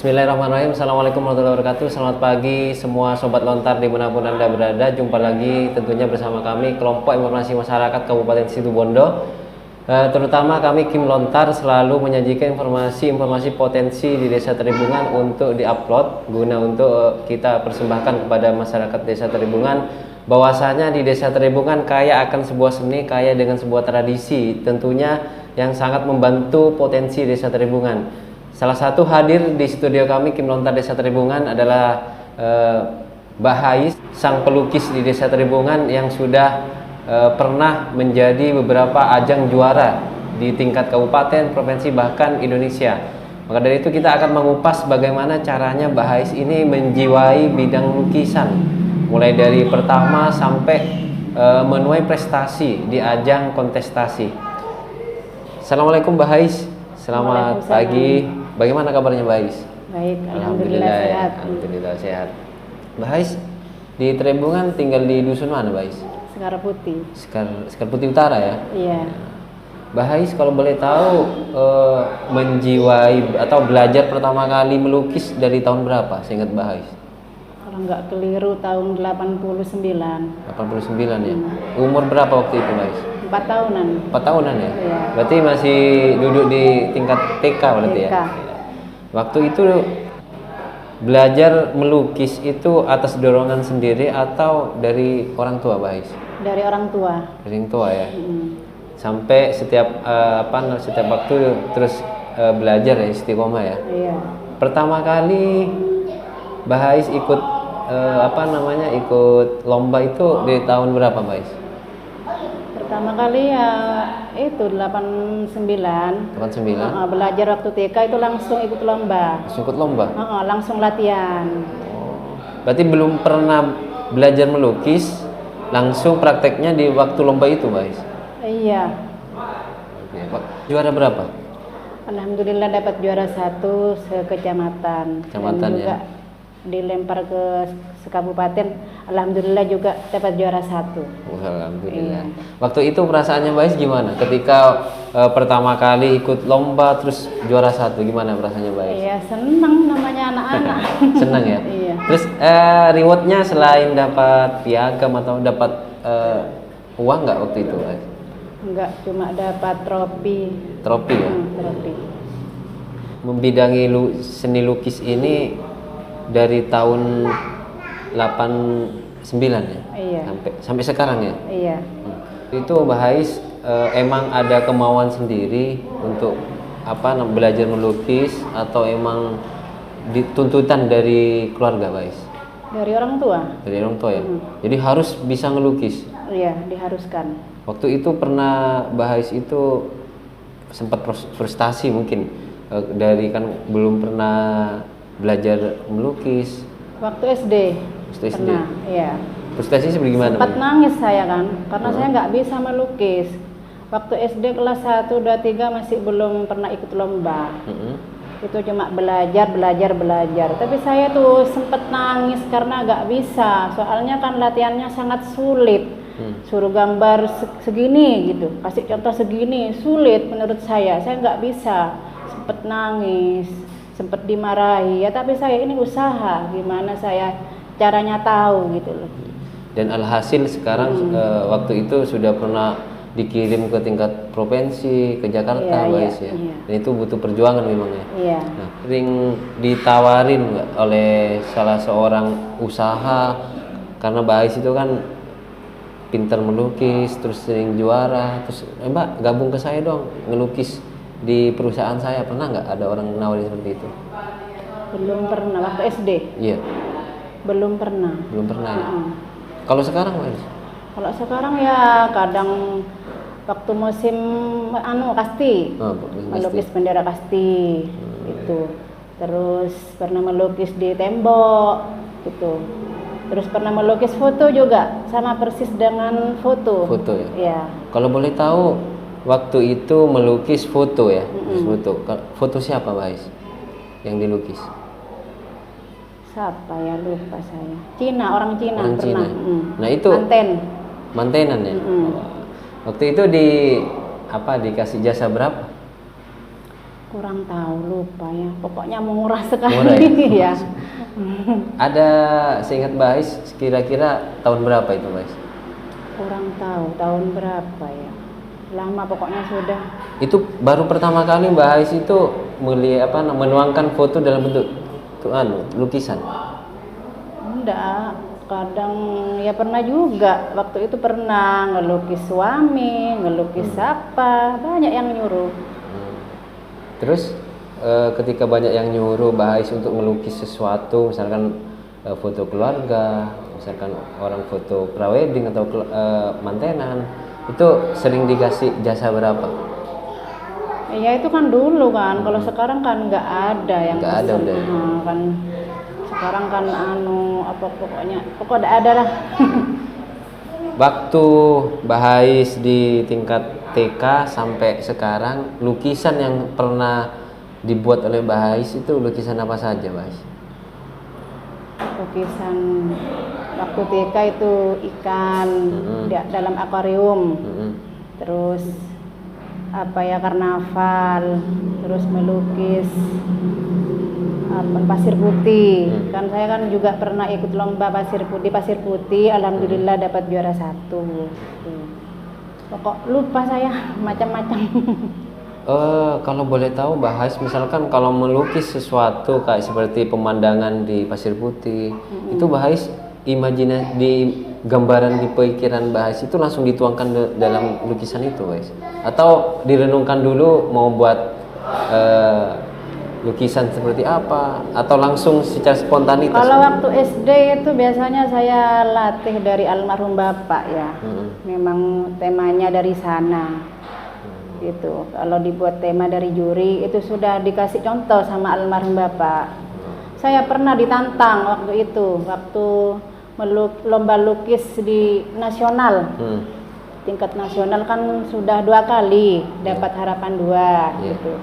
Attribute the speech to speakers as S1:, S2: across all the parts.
S1: Bismillahirrahmanirrahim. Assalamualaikum warahmatullahi wabarakatuh. Selamat pagi semua sobat lontar dimanapun Anda berada. Jumpa lagi tentunya bersama kami kelompok informasi masyarakat Kabupaten Situbondo. Terutama kami Kim Lontar selalu menyajikan informasi potensi di Desa Tribungan untuk diupload guna untuk kita persembahkan kepada masyarakat Desa Tribungan. Bahwasanya di Desa Tribungan kaya akan sebuah seni, kaya dengan sebuah tradisi tentunya yang sangat membantu potensi Desa Tribungan. Salah satu hadir di studio kami Kim Lontar Desa Tribungan adalah Mbak Hais, sang pelukis di Desa Tribungan yang sudah pernah menjadi beberapa ajang juara di tingkat kabupaten, provinsi, bahkan Indonesia. Maka dari itu kita akan mengupas bagaimana caranya Mbak Hais ini menjiwai bidang lukisan, mulai dari pertama sampai menuai prestasi di ajang kontestasi. Assalamualaikum Mbak Hais, selamat pagi. Bagaimana kabarnya Mbak Hais?
S2: Baik, alhamdulillah sehat.
S1: Alhamdulillah sehat. Mbak Hais di Tribungan tinggal di dusun mana Mbak Hais?
S2: Sekar Putih.
S1: Sekar Putih Utara ya?
S2: Iya.
S1: Mbak Hais kalau boleh tahu menjiwai atau belajar pertama kali melukis dari tahun berapa? Seingat Mbak Hais?
S2: Kalau nggak keliru tahun 89.
S1: 89 ya? Umur berapa waktu itu Mbak Hais?
S2: 4 tahunan.
S1: 4 tahunan ya?
S2: Iya.
S1: Berarti masih duduk di tingkat TK berarti
S2: TK.
S1: ya? Waktu itu belajar melukis itu atas dorongan sendiri atau dari orang tua Mbak Hais?
S2: Dari orang tua.
S1: Dari orang tua ya? Sampai setiap setiap waktu terus belajar ya, istiqomah ya?
S2: Iya.
S1: Pertama kali Mbak Hais ikut ikut lomba itu di tahun berapa Mbak Hais?
S2: Pertama kali ya itu 89.
S1: 89.
S2: Belajar waktu TK itu langsung ikut lomba.
S1: Langsung ikut lomba?
S2: Langsung latihan.
S1: Berarti belum pernah belajar melukis, langsung prakteknya di waktu lomba itu Mbak Hais?
S2: Iya.
S1: Oke, Pak. Juara berapa?
S2: Alhamdulillah dapat juara 1 sekecamatan.
S1: Kecamatan
S2: Dan juga dilempar ke sekabupaten, alhamdulillah juga dapat juara 1.
S1: Alhamdulillah. Waktu itu perasaannya Mbak Hais gimana? Ketika pertama kali ikut lomba terus juara 1, gimana perasaannya Mbak Hais?
S2: Iya, senang namanya anak-anak.
S1: Senang ya?
S2: Iya.
S1: Terus rewardnya selain dapat piagam atau dapat uang nggak waktu itu Mbak Hais?
S2: Enggak, cuma dapat trofi.
S1: Trofi ya?
S2: Trofi.
S1: Membidangi seni lukis ini dari tahun 89 ya?
S2: Iya.
S1: Sampai sekarang ya?
S2: Iya.
S1: Itu Mbak Hais emang ada kemauan sendiri untuk belajar melukis atau emang dituntutan dari keluarga Mbak Hais?
S2: Dari orang tua.
S1: Dari orang tua ya? Jadi harus bisa ngelukis?
S2: Iya, diharuskan.
S1: Waktu itu pernah Mbak Hais itu sempat frustasi mungkin dari kan belum pernah belajar melukis.
S2: Waktu SD. Pernah, iya.
S1: Frustasi seperti gimana?
S2: Sempat nangis saya kan, karena saya nggak bisa melukis. Waktu SD kelas 1, 2, 3 masih belum pernah ikut lomba. Itu cuma belajar. Tapi saya tuh sempat nangis karena nggak bisa. Soalnya kan latihannya sangat sulit. Suruh gambar segini gitu, kasih contoh segini, sulit menurut saya nggak bisa. Sempat nangis, sempat dimarahi ya, tapi saya ini usaha gimana saya caranya tahu gitu loh.
S1: Dan alhasil sekarang waktu itu sudah pernah dikirim ke tingkat provinsi, ke Jakarta Mbak Hais ya. Dan itu butuh perjuangan memang ya.
S2: Iya.
S1: Nah, sering ditawarin oleh salah seorang usaha karena Mbak Hais itu kan pintar melukis, terus sering juara, terus Mbak gabung ke saya dong ngelukis di perusahaan saya. Pernah nggak ada orang nawarin seperti itu?
S2: Belum pernah. Waktu SD?
S1: Iya.
S2: Belum pernah.
S1: Belum pernah ya? Kalau sekarang Mbak?
S2: Kalau sekarang ya kadang waktu musim kasti, melukis bendera kasti itu. Terus pernah melukis di tembok gitu. Terus pernah melukis foto juga, sama persis dengan foto.
S1: Foto ya?
S2: Iya.
S1: Kalau boleh tahu waktu itu melukis foto ya? Foto siapa Mbak Hais yang dilukis?
S2: Siapa ya, lupa saya. Orang Cina
S1: Orang
S2: pernah.
S1: Cina. Nah itu mantenan ya. Waktu itu dikasih jasa berapa?
S2: Kurang tahu, lupa ya. Pokoknya murah sekali.
S1: Murah ya?
S2: ya.
S1: Ada seingat Mbak Ais kira-kira tahun berapa itu Mbak Ais?
S2: Kurang tahu tahun berapa ya. Lama pokoknya sudah.
S1: Itu baru pertama kali Mbak Ais itu menuangkan foto dalam bentuk lukisan.
S2: Enggak, kadang ya pernah juga. Waktu itu pernah ngelukis suami, ngelukis apa, banyak yang nyuruh.
S1: Terus ketika banyak yang nyuruh Mbak Ais untuk melukis sesuatu, misalkan foto keluarga, misalkan orang foto prawedding atau mantenan, itu sering dikasih jasa berapa?
S2: Ya itu kan dulu kan, kalau sekarang kan nggak ada yang
S1: Nggak ada
S2: pesen.
S1: udah.
S2: Kan sekarang kan pokoknya ada lah.
S1: Waktu Mbak Ais di tingkat TK sampai sekarang, lukisan yang pernah dibuat oleh Mbak Ais itu lukisan apa saja Mbak Ais?
S2: Lukisan waktu TK itu ikan dalam akuarium. Terus karnaval, terus melukis pasir putih. Kan saya kan juga pernah ikut lomba pasir putih, alhamdulillah dapat juara 1. Pokok lupa saya macam-macam.
S1: Kalau boleh tahu Mbak Ais, misalkan kalau melukis sesuatu kayak seperti pemandangan di pasir putih, itu Mbak Ais imajinasi di gambaran di pikiran Mbak Ais itu langsung dituangkan dalam lukisan itu Mbak Ais? Atau direnungkan dulu mau buat lukisan seperti apa, atau langsung secara spontanitas?
S2: Kalau waktu SD itu biasanya saya latih dari almarhum bapak ya. Memang temanya dari sana. Gitu. Kalau dibuat tema dari juri itu sudah dikasih contoh sama almarhum bapak. Saya pernah ditantang waktu itu, waktu lomba lukis di nasional. Tingkat nasional kan sudah 2 kali dapat harapan 2 gitu.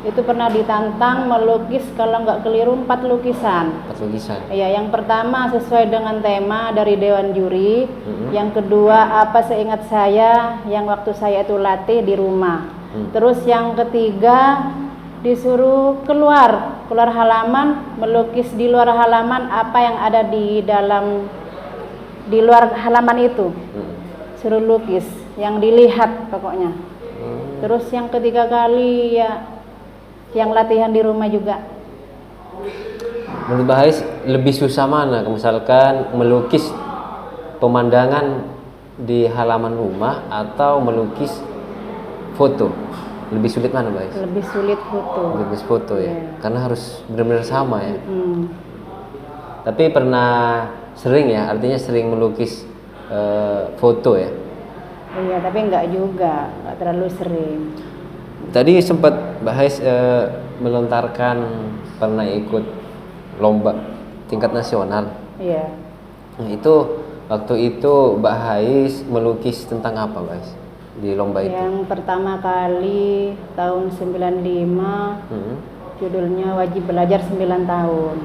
S2: Itu pernah ditantang melukis kalau nggak keliru 4 lukisan.
S1: 4 lukisan.
S2: Ya, yang pertama sesuai dengan tema dari dewan juri. Yang kedua apa seingat saya yang waktu saya itu latih di rumah. Terus yang ketiga disuruh keluar halaman, melukis di luar halaman apa yang ada di luar halaman itu. Suruh lukis yang dilihat pokoknya. Terus yang ketiga kali ya yang latihan di rumah juga.
S1: Menurut Mbak Ais lebih susah mana? Misalkan melukis pemandangan di halaman rumah atau melukis foto? Lebih sulit mana Mbak Ais?
S2: Lebih sulit foto.
S1: Lebih foto ya, karena harus benar-benar sama ya. Tapi pernah sering ya, artinya sering melukis foto ya?
S2: Iya, tapi enggak juga, enggak terlalu sering.
S1: Tadi sempat Mbak Ais melontarkan pernah ikut lomba tingkat nasional.
S2: Iya.
S1: Nah, itu waktu itu Mbak Ais melukis tentang apa Mbak Ais di lomba itu?
S2: Yang pertama kali tahun 95, judulnya Wajib Belajar 9 tahun.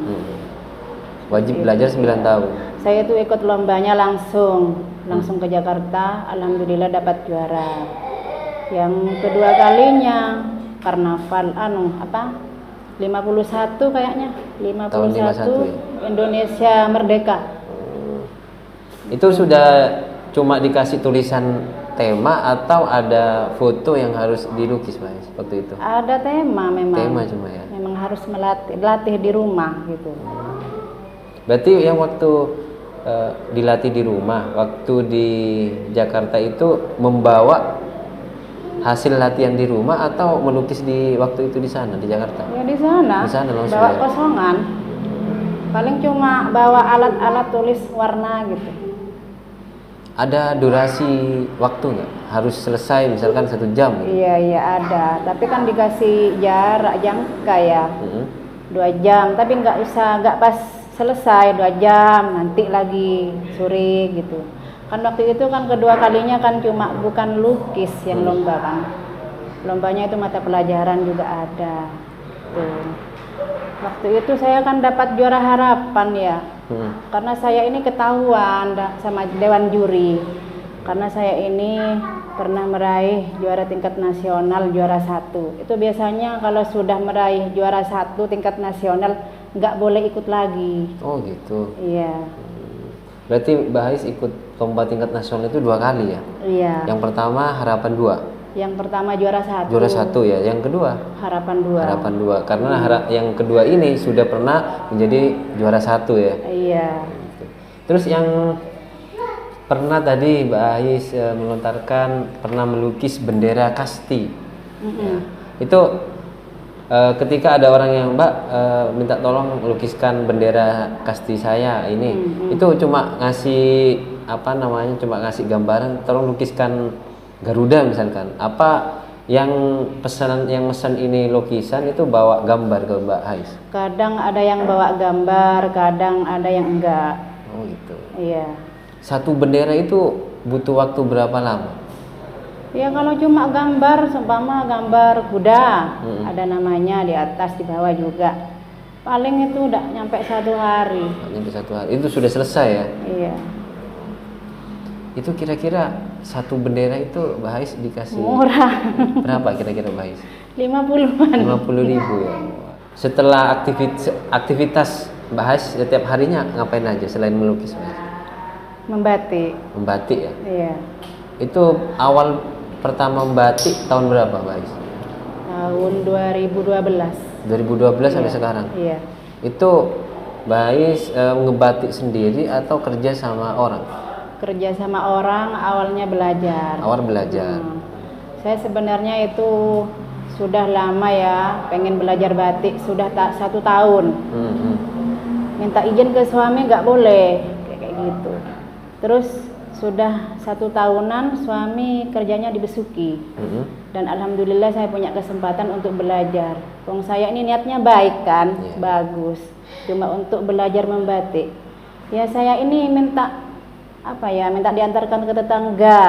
S1: Wajib belajar 9 tahun.
S2: Saya tuh ikut lombanya langsung ke Jakarta, alhamdulillah dapat juara. Yang kedua kalinya karnaval 51 kayaknya, 51
S1: Tahun 51 ya?
S2: Indonesia Merdeka.
S1: Itu sudah cuma dikasih tulisan tema atau ada foto yang harus dilukis Mbak Ais waktu itu?
S2: Ada tema memang.
S1: Tema cuma ya.
S2: Memang harus latih di rumah gitu.
S1: Berarti yang waktu dilatih di rumah, waktu di Jakarta itu membawa hasil latihan di rumah atau melukis di waktu itu di sana di Jakarta?
S2: Ya di sana.
S1: Di sana langsung.
S2: Bawa
S1: ya?
S2: kosongan. Paling cuma bawa alat-alat tulis warna gitu.
S1: Ada durasi waktu nggak? Harus selesai misalkan 1 jam? Gitu?
S2: Iya ada. Tapi kan dikasih jarak jangka ya. 2 jam. Tapi nggak pas selesai 2 jam. Nanti lagi sore gitu. Kan waktu itu kan kedua kalinya kan cuma bukan lukis yang lomba kan. Lombanya itu mata pelajaran juga ada. Tuh. Waktu itu saya kan dapat juara harapan ya. Karena saya ini ketahuan sama dewan juri. Karena saya ini pernah meraih juara tingkat nasional, juara 1. Itu biasanya kalau sudah meraih juara 1 tingkat nasional nggak boleh ikut lagi.
S1: Oh gitu.
S2: Iya.
S1: Berarti Mbak Hais ikut lomba tingkat nasional itu 2 kali ya?
S2: Iya.
S1: Yang pertama harapan 2.
S2: Yang pertama juara 1.
S1: Juara 1 ya. Yang kedua
S2: Harapan 2.
S1: harapan 2. Karena yang kedua ini sudah pernah menjadi juara 1 ya.
S2: Iya.
S1: Terus yang pernah tadi Mbak Hais melontarkan pernah melukis bendera kasti. Ya. Itu ketika ada orang yang Mbak minta tolong melukiskan bendera kasti saya ini, itu cuma ngasih apa namanya, cuma ngasih gambaran, tolong lukiskan Garuda misalkan. Apa yang pesanan yang pesan ini lukisan itu bawa gambar ke Mbak Hais?
S2: Kadang ada yang bawa gambar, kadang ada yang enggak.
S1: Oh gitu.
S2: Iya.
S1: Satu bendera itu butuh waktu berapa lama?
S2: Ya kalau cuma gambar, seumpama gambar kuda, ada namanya di atas, di bawah juga. Paling itu udah nyampe 1 hari.
S1: Nyampe 1 hari. Itu sudah selesai ya?
S2: Iya.
S1: Itu kira-kira satu bendera itu Mbak Hais dikasih
S2: Murah.
S1: berapa kira-kira Mbak Hais?
S2: 50-an.
S1: 50.000 ya. Setelah aktivitas Mbak Hais setiap harinya ngapain aja selain melukis Mbak Hais?
S2: Membatik.
S1: Membatik ya?
S2: Iya.
S1: Itu awal pertama membatik tahun berapa Mbak Hais?
S2: Tahun 2012.
S1: 2012 sampai sekarang?
S2: Iya.
S1: Itu Mbak Hais ngebatik sendiri atau kerja sama orang?
S2: Kerja sama orang, awalnya belajar.
S1: Awal belajar.
S2: Saya sebenarnya itu sudah lama ya pengen belajar batik, sudah 1 tahun. Minta izin ke suami nggak boleh, kayak gitu. Terus sudah 1 tahunan suami kerjanya di Besuki. Dan alhamdulillah saya punya kesempatan untuk belajar. Wong saya ini niatnya baik kan, bagus. Cuma untuk belajar membatik. Ya saya ini minta minta diantarkan ke tetangga.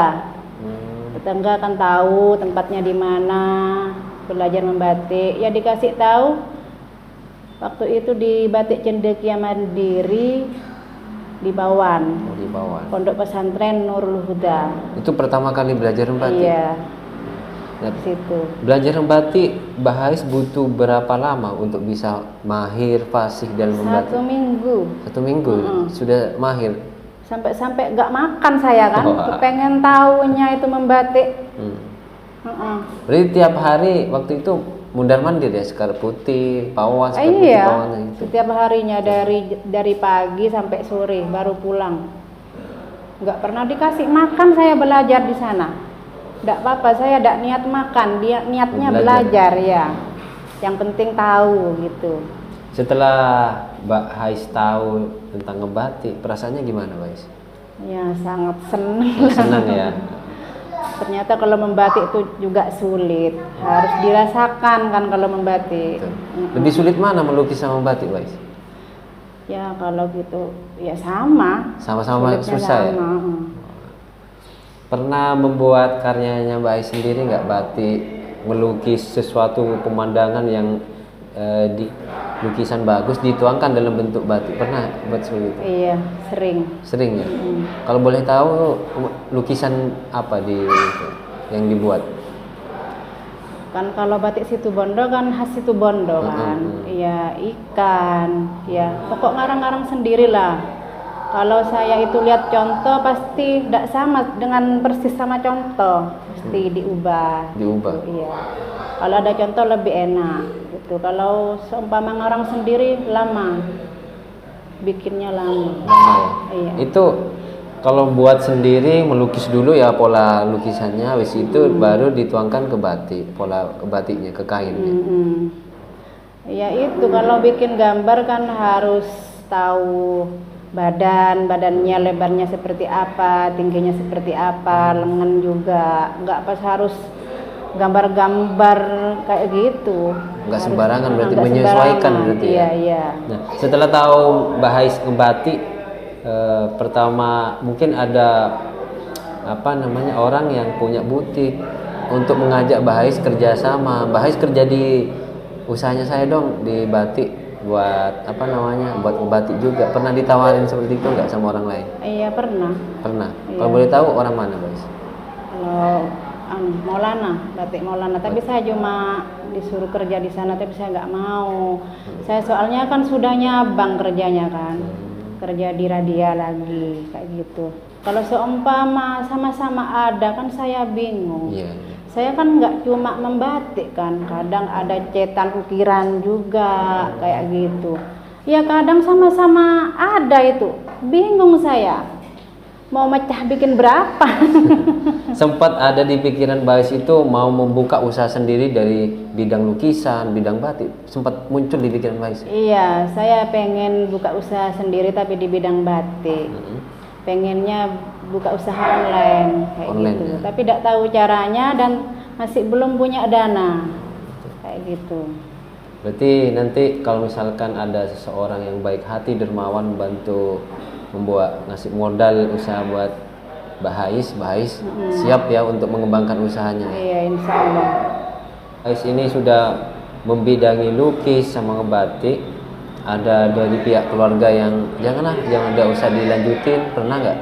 S2: Tetangga kan tahu tempatnya di mana, belajar membatik. Ya dikasih tahu. Waktu itu di Batik Cendekia Mandiri di Bawan.
S1: Oh, di Bawan.
S2: Pondok Pesantren Nurul Huda.
S1: Itu pertama kali belajar membatik?
S2: Iya.
S1: Nah,
S2: situ.
S1: Belajar membatik Mbak Hais butuh berapa lama untuk bisa mahir fasih dalam membatik?
S2: 1 minggu.
S1: 1 minggu sudah mahir.
S2: Sampai nggak makan saya kan, pengen tahunya itu membatik.
S1: Berarti tiap hari waktu itu mundar-mandir ya, sekar putih, pawon, sekar putih, pawon gitu.
S2: Setiap harinya dari pagi sampai sore baru pulang. Nggak pernah dikasih makan, saya belajar di sana. Nggak apa-apa, saya nggak niat makan, dia niatnya belajar ya. Yang penting tahu gitu.
S1: Setelah Mbak Hais tahu tentang ngebatik, perasaannya gimana Mbak Hais?
S2: Ya sangat senang.
S1: Senang ya.
S2: Ternyata kalau membatik itu juga sulit, harus dirasakan kan kalau membatik.
S1: Lebih sulit mana melukis sama membatik Mbak Hais?
S2: Ya kalau gitu ya sama.
S1: Sama-sama susah ya. Pernah membuat karyanya Mbak Hais sendiri nggak, batik, melukis sesuatu pemandangan yang di lukisan bagus dituangkan dalam bentuk batik, pernah buat seperti itu?
S2: Iya, sering
S1: ya. Kalau boleh tahu lukisan apa yang dibuat?
S2: Kan kalau batik Situbondo kan khas Situbondo kan, iya ikan, ya pokok ngarang-ngarang sendirilah. Kalau saya itu lihat contoh pasti tidak sama dengan persis sama contoh, pasti diubah.
S1: Diubah.
S2: Gitu, iya. Kalau ada contoh lebih enak gitu. Kalau seumpama orang sendiri lama, bikinnya lama.
S1: Lama ya.
S2: Iya.
S1: Itu kalau buat sendiri melukis dulu ya pola lukisannya, habis itu baru dituangkan ke batik, pola ke batiknya, ke kainnya.
S2: Ya itu kalau bikin gambar kan harus tahu badannya, lebarnya seperti apa, tingginya seperti apa, lengan juga. Nggak pas harus gambar-gambar kayak gitu.
S1: Nggak sembarangan, berarti menyesuaikan berarti ya.
S2: Iya.
S1: Nah, setelah tahu Mbak Hais ngebatik, pertama mungkin ada orang yang punya butik untuk mengajak Mbak Hais kerja sama. Mbak Hais kerja di usahanya saya dong di batik, buat apa namanya, buat batik juga. Pernah ditawarin seperti itu nggak sama orang lain?
S2: Iya pernah.
S1: Pernah.
S2: Iya.
S1: Kalau boleh tahu orang mana, Bais?
S2: Kalau Maulana, batik Maulana. Tapi saya cuma disuruh kerja di sana, tapi saya nggak mau. Saya soalnya kan sudah nyabang kerjanya kan, kerja di Radia lagi kayak gitu. Kalau seumpama sama-sama ada kan saya bingung.
S1: Iya.
S2: Saya kan nggak cuma membatik kan, kadang ada cetan ukiran juga kayak gitu. Ya kadang sama-sama ada itu, bingung saya mau mecah bikin berapa.
S1: Sempat ada di pikiran Bais itu mau membuka usaha sendiri dari bidang lukisan, bidang batik. Sempat muncul di pikiran Bais.
S2: Iya, saya pengen buka usaha sendiri tapi di bidang batik. Pengennya buka usaha online kayak
S1: Online,
S2: gitu.
S1: ya.
S2: Tapi tidak tahu caranya dan masih belum punya dana kayak gitu.
S1: Berarti nanti kalau misalkan ada seseorang yang baik hati, dermawan, bantu membuat ngasih modal usaha buat Bahais siap ya untuk mengembangkan usahanya.
S2: Iya, insya Allah.
S1: Bahais ini sudah membidangi lukis sama ngebatik. Ada dari pihak keluarga yang jangan ada usah dilanjutin, pernah nggak?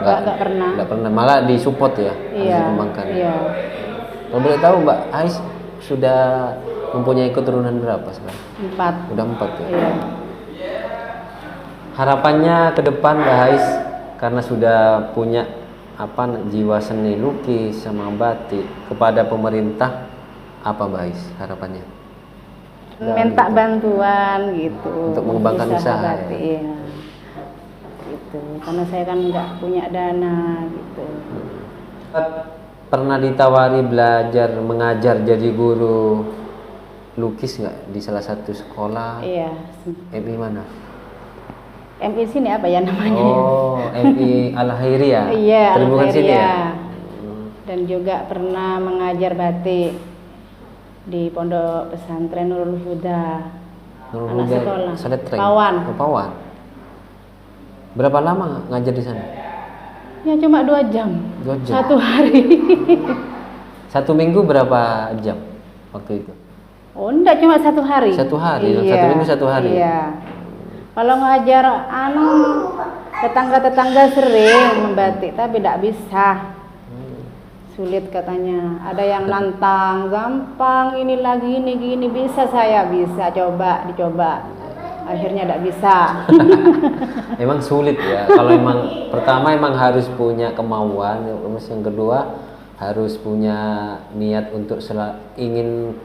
S2: Nggak pernah.
S1: Nggak pernah, malah disupport ya, harus
S2: Iya.
S1: dikembangkan.
S2: Iya.
S1: Kalau boleh tahu Mbak Ais sudah mempunyai keturunan berapa sekarang?
S2: 4.
S1: Udah 4 ya.
S2: Iya.
S1: Harapannya ke depan Mbak Ais karena sudah punya jiwa seni lukis sama batik, kepada pemerintah apa Mbak Ais harapannya?
S2: Minta bantuan gitu
S1: Untuk mengembangkan usaha,
S2: batik, iya. Gitu. Karena saya kan nggak punya dana gitu.
S1: Pernah ditawari belajar mengajar jadi guru lukis nggak di salah satu sekolah?
S2: Iya.
S1: MI mana?
S2: MI sini apa ya namanya?
S1: Oh, MI Al-Khairiyah.
S2: Iya,
S1: Terhubungan sini ya.
S2: Al-Khairiyah. Dan juga pernah mengajar batik di Pondok Pesantren Nurul Huda.
S1: Nurul
S2: Anak
S1: Huda,
S2: sekolah.
S1: Sadetreng.
S2: Pawan.
S1: Oh, Pawan. Berapa lama ngajar di sana?
S2: Ya cuma 2 jam.
S1: 2 jam.
S2: Satu hari.
S1: Satu minggu berapa jam waktu itu?
S2: Oh, enggak cuma 1 hari.
S1: 1 hari,
S2: Iya.
S1: 1 minggu 1 hari.
S2: Iya. Kalau ngajar tetangga-tetangga sering membatik tapi tidak bisa. Sulit katanya. Ada yang nantang, gampang ini lagi ini gini, bisa saya bisa dicoba. Akhirnya tidak bisa.
S1: Emang sulit ya. Kalau emang pertama emang harus punya kemauan, terus yang kedua harus punya niat untuk ingin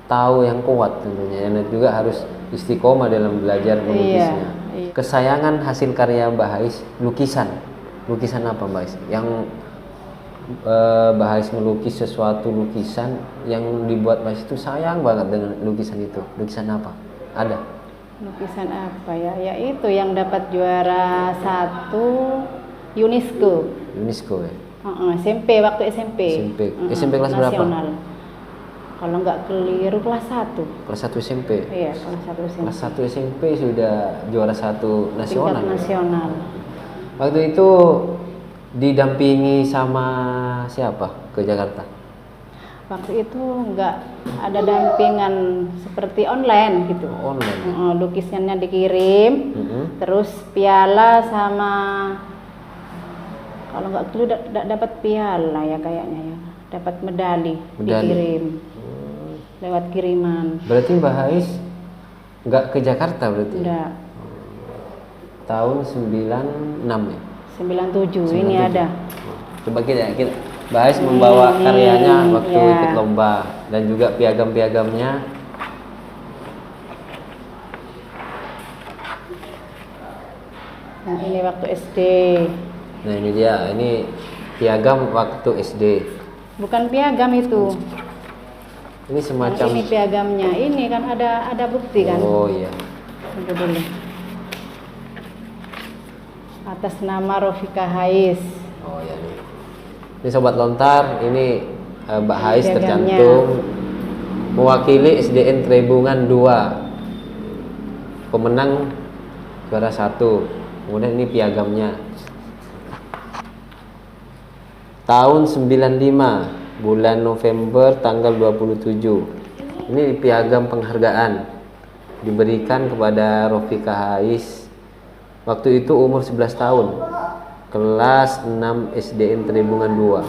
S1: tahu yang kuat tentunya. Dan juga harus istiqomah dalam belajar melukisnya.
S2: Iya.
S1: Kesayangan hasil karya Mbak Hais, lukisan. Lukisan apa Mbak Hais? Yang Mbak Hais melukis sesuatu lukisan yang dibuat Mbak Hais itu sayang banget dengan lukisan itu. Lukisan apa? Ada?
S2: Lukisan apa ya? Ya itu yang dapat juara 1 UNESCO.
S1: UNESCO ya?
S2: SMP, waktu SMP.
S1: SMP kelas berapa?
S2: Nasional. Kalau nggak keliru kelas 1.
S1: Kelas 1 SMP?
S2: Iya, kelas 1 SMP.
S1: Kelas 1 SMP sudah juara 1 nasional.
S2: Tingkat nasional.
S1: Waktu itu didampingi sama siapa ke Jakarta?
S2: Waktu itu nggak ada dampingan seperti online gitu.
S1: Online.
S2: Lukisannya dikirim, terus piala sama kalau nggak keliru dapat piala ya kayaknya ya, dapat medali. Dikirim lewat kiriman.
S1: Berarti Mbak Hais nggak ke Jakarta berarti?
S2: Enggak.
S1: Tahun 96 ya?
S2: 97 ini ada.
S1: Coba kita Mbak Hais membawa karyanya waktu
S2: ya.
S1: ikut lomba dan juga piagam-piagamnya.
S2: Nah ini waktu SD.
S1: Nah ini dia, ini piagam waktu SD.
S2: Bukan piagam itu.
S1: Ini semacam.
S2: Ini piagamnya. Ini kan ada bukti kan.
S1: Oh iya.
S2: Tunggu dulu. Atas nama Rofika Hais.
S1: Oh ya nih. Ini Sobat Lontar, ini Mbak Hais
S2: Piagamnya.
S1: tercantum mewakili SDN Tribungan 2. Pemenang juara 1. Kemudian ini piagamnya. Tahun 95, bulan November tanggal 27. Ini piagam penghargaan diberikan kepada Rofika Hais. Waktu itu umur 11 tahun, kelas 6 SDN Tribungan 2.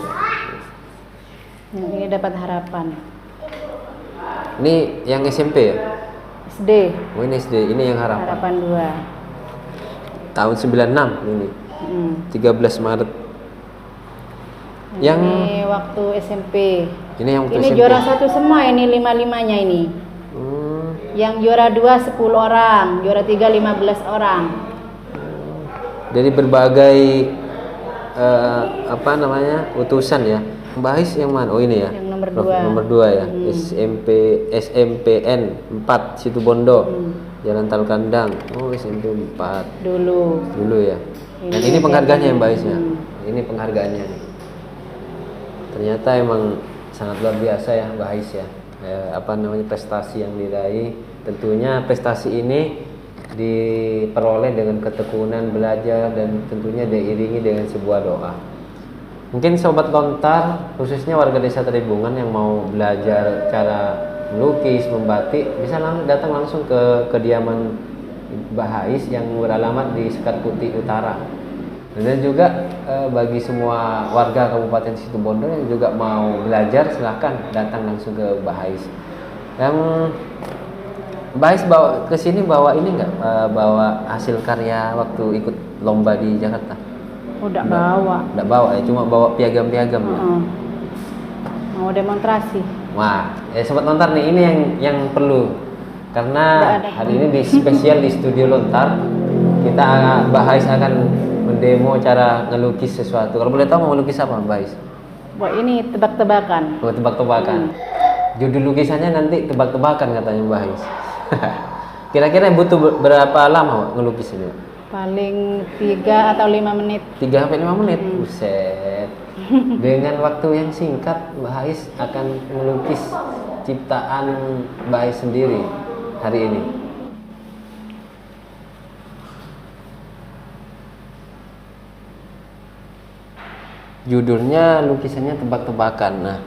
S2: Ini dapat harapan.
S1: Ini yang SMP ya?
S2: SD.
S1: Oh ini SD, ini yang harapan.
S2: Harapan 2.
S1: Tahun 96 ini. 13 Maret. Yang
S2: Ini waktu SMP.
S1: ini yang waktu
S2: Ini
S1: SMP.
S2: juara 1 semua ini 5-5-nya ini. Yang juara 2 10 orang, juara 3 15 orang.
S1: Dari berbagai apa namanya utusan ya. Mbak Hais yang mana? Oh ini ya.
S2: Yang nomor 2.
S1: Nomor 2 ya. SMPN 4 Situbondo. Jalan Talkandang. Oh SMP 4. Dulu ya. Dan ini penghargaannya ya Mbak Hais ya. Ini penghargaannya nih. Ternyata emang sangat luar biasa ya Mbak Hais ya. Apa namanya prestasi yang diraih. Tentunya prestasi ini diperoleh dengan ketekunan belajar dan tentunya diiringi dengan sebuah doa. Mungkin sobat lontar, khususnya warga desa Tribungan yang mau belajar cara melukis, membatik, bisa datang langsung ke kediaman Mbak Hais yang beralamat di Sekar Putih Utara. Dan juga bagi semua warga Kabupaten Situbondo yang juga mau belajar, silahkan datang langsung ke Mbak Hais. Yang Mbak Hais bawa ke sini bawa ini nggak? Bawa hasil karya waktu ikut lomba di Jakarta?
S2: Udah bawa.
S1: Nggak bawa ya, cuma bawa piagam-piagam ya.
S2: Mau demonstrasi.
S1: Wah, sobat lontar nih ini yang perlu karena hari ini di spesial di studio lontar kita Mbak Hais akan mendemo cara ngelukis sesuatu. Kalau boleh tahu mau melukis apa Mbak Hais?
S2: Wah ini tebak-tebakan.
S1: Oh tebak-tebakan. Judul lukisannya nanti tebak-tebakan katanya Mbak Hais. Kira-kira butuh berapa lama ngelukis ini?
S2: Paling 3 atau 5 menit.
S1: 3-5 menit. Buset. Dengan waktu yang singkat Mbak Hais akan melukis ciptaan Mbak Hais sendiri hari ini. Judulnya lukisannya tebak-tebakan. Nah,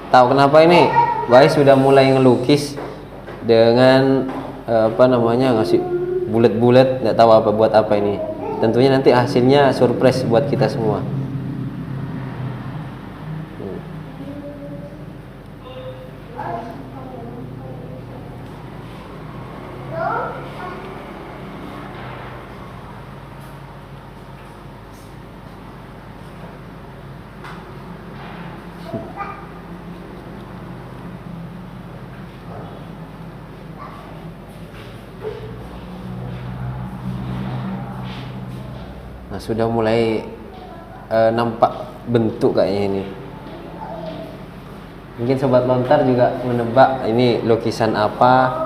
S1: tahu kenapa ini? Mbak Hais sudah mulai ngelukis dengan apa namanya ngasih bulat-bulat, nggak tahu apa buat apa ini. Tentunya nanti hasilnya surprise buat kita semua. Nah, sudah mulai nampak bentuk kayaknya ini. Mungkin sobat lontar juga menebak ini lukisan apa.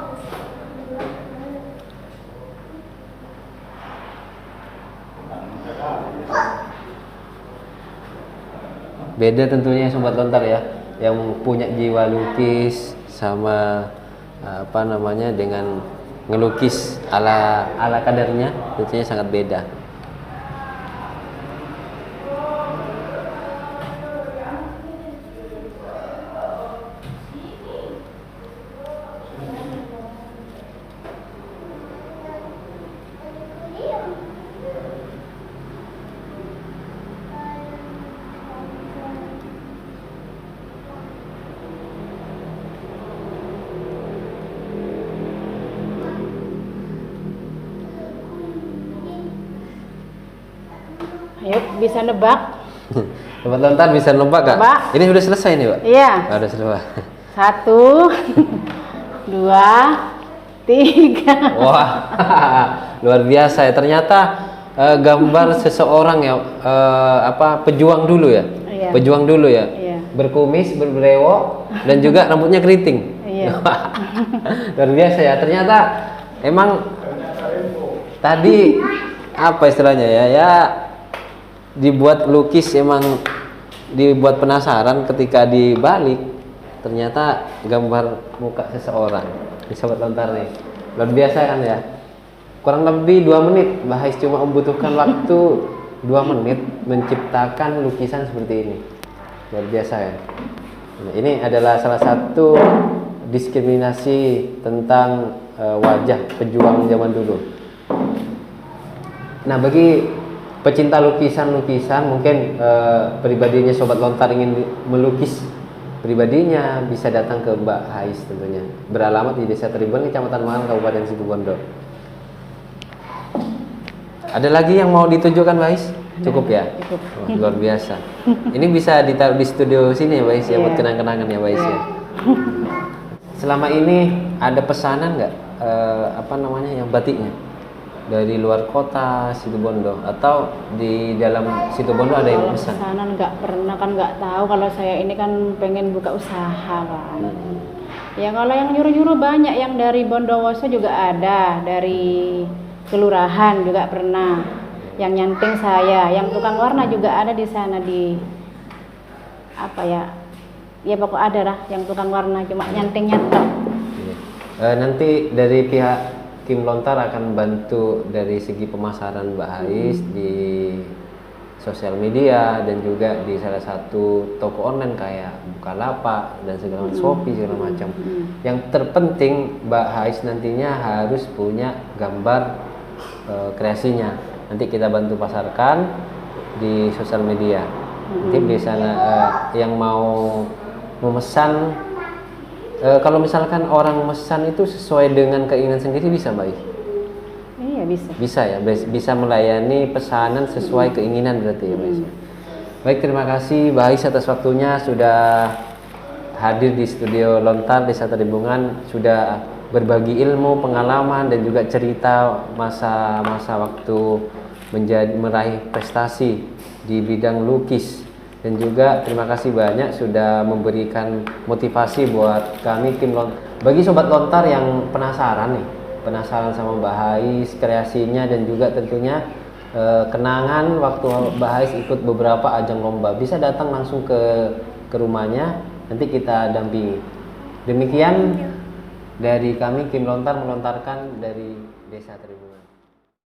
S1: Beda tentunya sobat lontar ya, yang punya jiwa lukis sama apa namanya dengan ngelukis ala kadarnya tentunya sangat beda.
S2: Ayo bisa nebak.
S1: Sobat lontar bisa nebak Kak?
S2: Nebak.
S1: Ini sudah selesai nih Pak?
S2: Iya.
S1: Sudah selesai.
S2: 1 2 3.
S1: Wah, luar biasa ya. Ternyata gambar seseorang ya, apa pejuang dulu ya,
S2: Iya.
S1: pejuang dulu ya,
S2: Iya.
S1: berkumis, berbrewok, dan juga rambutnya keriting.
S2: Iya.
S1: Luar biasa ya. Ternyata emang tadi apa istilahnya ya, dibuat lukis emang dibuat penasaran ketika dibalik ternyata gambar muka seseorang. Di sobat lontar nih luar biasa kan ya, kurang lebih 2 menit Mbak Hais cuma membutuhkan waktu 2 menit menciptakan lukisan seperti ini. Luar biasa ya. Nah, ini adalah salah satu diskriminasi tentang wajah pejuang zaman dulu. Nah, bagi pecinta lukisan-lukisan, mungkin pribadinya Sobat Lontar ingin melukis pribadinya, bisa datang ke Mbak Hais tentunya. Beralamat di Desa Tribun, Kecamatan Mangan, Kabupaten Situbondo. Ada lagi yang mau ditunjukkan, Mbak Hais? Cukup ya?
S2: Cukup.
S1: Oh, luar biasa. Ini bisa ditaruh di studio sini ya, Mbak Hais, ya, buat kenang-kenangan ya, Mbak Hais ya. Selama ini ada pesanan nggak yang batiknya dari luar kota Situbondo atau di dalam Situbondo ada yang pesan?
S2: Pesanan nggak pernah, kan nggak tahu. Kalau saya ini kan pengen buka usaha kan. Ya kalau yang nyuruh-nyuruh banyak, yang dari Bondowoso juga ada, dari kelurahan juga pernah. Yang nyanting saya, yang tukang warna juga ada di sana, di apa ya? Ya pokok ada lah yang tukang warna, cuma nyanting-nyantek.
S1: Nanti dari pihak Kim Lontar akan bantu dari segi pemasaran Mbak Hais di sosial media dan juga di salah satu toko online kayak Bukalapak dan segala macam, Shopee segala macam. Yang terpenting Mbak Hais nantinya harus punya gambar kreasinya. Nanti kita bantu pasarkan di sosial media. Nanti bisa yang mau memesan, kalau misalkan orang memesan itu sesuai dengan keinginan sendiri bisa, Mbak Hais?
S2: Iya bisa.
S1: Bisa ya, bisa melayani pesanan sesuai keinginan berarti ya, Mbak Hais. Baik, terima kasih Mbak Hais atas waktunya sudah hadir di studio Lontar Desa Tribungan, sudah berbagi ilmu, pengalaman dan juga cerita masa-masa waktu meraih prestasi di bidang lukis. Dan juga terima kasih banyak sudah memberikan motivasi buat kami Kim Lontar. Bagi Sobat Lontar yang penasaran sama Mbak Hais, kreasinya dan juga tentunya kenangan waktu Mbak Hais ikut beberapa ajang lomba, bisa datang langsung ke rumahnya, nanti kita dampingi. Demikian dari kami Kim Lontar melontarkan dari Desa Tribungan.